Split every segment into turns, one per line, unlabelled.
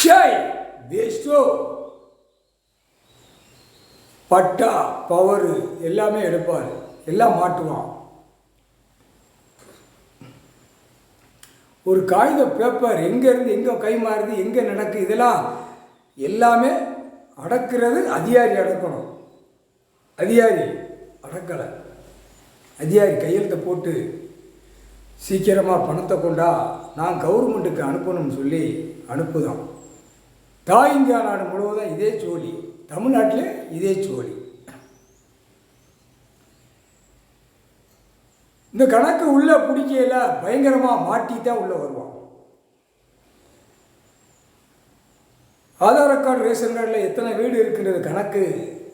ஷாய் வேஸ்டோ பட்டா power எல்லாமே எடுப்பார், எல்லாம் மாட்டுவான். ஒரு காகித பேப்பர் எங்கேருந்து எங்கே கை மாறுது, எங்கே நடக்குது, இதெல்லாம் எல்லாமே அடக்கிறது அதிகாரி அடக்கணும். அதிகாரி அடக்கலை, அதிகாரி கையெழுத்தை போட்டு சீக்கிரமாக பணத்தை கொண்டா நான் கவர்மெண்ட்டுக்கு அனுப்பணும்னு சொல்லி அனுப்புதான். தாய் இந்தியா நாடு முழுவதும் இதே சோழி, தமிழ்நாட்டில் இதே சோழி. இந்த கணக்கு உள்ளே பிடிக்கையில் பயங்கரமாக மாட்டி தான் உள்ளே வருவான். ஆதார் கார்டு ரேஷன் கார்டில் எத்தனை வீடு இருக்கின்றது கணக்கு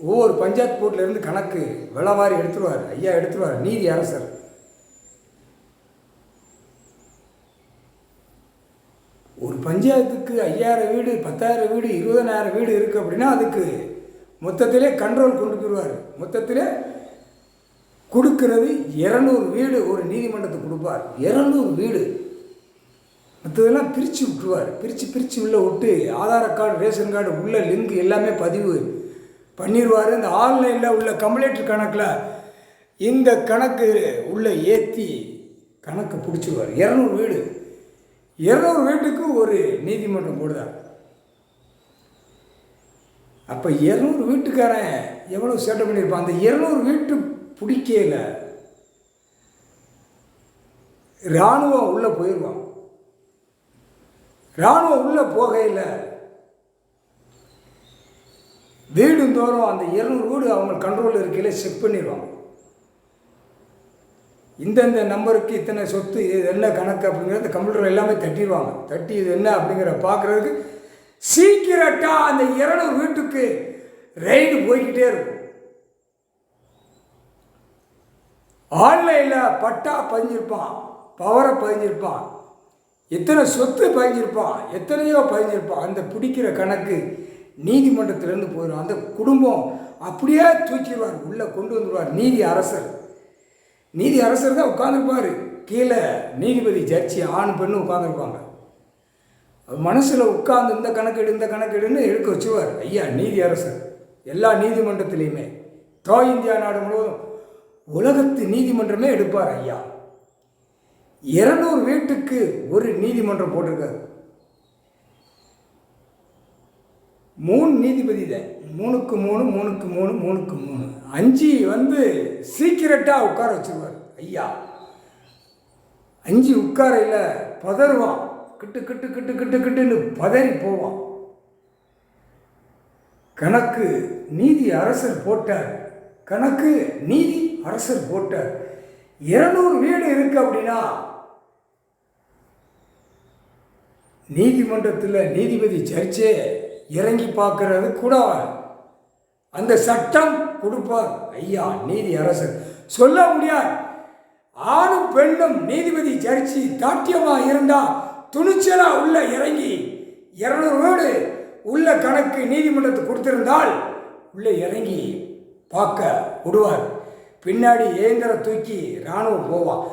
ஒவ்வொரு பஞ்சாயத்து போர்ட்லேருந்து கணக்கு விளவாரி எடுத்துருவார். ஐயா எடுத்துருவார் நீதி அரசர். ஒரு பஞ்சாயத்துக்கு 5000 வீடு 10,000 வீடு 20,000 வீடு இருக்குது அப்படின்னா அதுக்கு மொத்தத்திலே கண்ட்ரோல் கொண்டு போயிடுவார். மொத்தத்தில் கொடுக்கறது 200 வீடு ஒரு நீதிமன்றத்துக்கு கொடுப்பார். 200 வீடு மற்றதெல்லாம் பிரித்து விட்டுருவார். பிரித்து உள்ளே விட்டு ஆதார் கார்டு ரேஷன் கார்டு உள்ள லிங்க் எல்லாமே பதிவு பண்ணிடுவார். இந்த ஆன்லைனில் உள்ள கம்ப்யூட்டர் கணக்கில் இந்த கணக்கு உள்ளே ஏற்றி கணக்கு பிடிச்சிடுவார். 200 வீடு 200 வீட்டுக்கு ஒரு நீதிமன்றம் போடுதார். அப்போ 200 வீட்டுக்காரன் எவ்வளோ சேட்டை பண்ணியிருப்பான். அந்த 200 வீட்டு பிடிக்கல இராணுவம் உள்ளே போயிடுவான். இராணுவம் உள்ளே போகையில் வீடுந்தோறும் அந்த 200 வீடு அவங்க கண்ட்ரோலில் இருக்கையில் செக் பண்ணிடுவாங்க. இந்தந்த நம்பருக்கு இத்தனை சொத்து, இது என்ன கணக்கு அப்படிங்கிறது கம்ப்யூட்டர் எல்லாமே தட்டிடுவாங்க. தட்டி இது என்ன அப்படிங்கிற பார்க்குறதுக்கு சீக்கிரட்டாக அந்த 200 வீட்டுக்கு ரைடு போய்கிட்டே இருக்கும். ஆன்லைனில் பட்டா பதிஞ்சிருப்பான், பவரை பதிஞ்சிருப்பான், எத்தனை சொத்து பதிஞ்சிருப்பான், எத்தனையோ பதிஞ்சிருப்பான். அந்த பிடிக்கிற கணக்கு நீதிமன்றத்திலேருந்து போயிடும். அந்த குடும்பம் அப்படியே தூக்கிடுவார், உள்ளே கொண்டு வந்துடுவார். நீதி அரசர் தான் உட்காந்துருப்பார். கீழே நீதிபதி ஜட்ஜி ஆண் பெண்ணு உட்காந்துருப்பாங்க. மனசில் உட்காந்து இந்த கணக்கெடுன்னு எடுக்க வச்சுவார். ஐயா நீதி அரசர் எல்லா நீதிமன்றத்திலையுமே தாய் இந்தியா நாடு முழுவதும் உலகத்து நீதிமன்றமே எடுப்பார். ஐயா 200 வீட்டுக்கு ஒரு நீதிமன்றம் போட்டிருக்காரு. 3 நீதிபதி தான், 3க்கு 3 5 வந்து சீக்கிரட்டாக உட்கார வச்சுருவார். ஐயா 5 உட்காரையில் பதறுவான், கிட்டுன்னு பதறி போவான். கணக்கு நீதி அரசர் போட்டார். 200 வீடு இருக்கு அப்படின்னா நீதிமன்றத்தில் நீதிபதி ஜட்ஜே இறங்கி பார்க்கறது கூட அந்த சட்டம் கொடுப்பார். ஐயா நீதி அரசர் சொல்ல முடியாது. ஆணும் பெண்ணும் நீதிபதி ஜட்ஜி தாட்டியமாக இருந்தால் துணிச்சலாக உள்ள இறங்கி 200 வீடு உள்ள கணக்கு நீதிமன்றத்துக்கு கொடுத்திருந்தால் உள்ளே இறங்கி பார்க்க விடுவார். பின்னாடி ஏந்திர தூக்கி இராணுவம் போவான்.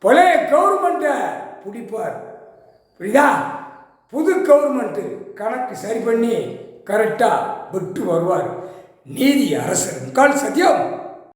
பழைய கவர்மெண்ட்டை பிடிப்பார். புரியுதா? புது கவர்மெண்ட்டு கணக்கு சரி பண்ணி கரெக்டாக விட்டு வருவார். நீதி அரசர் கால் சத்தியம்.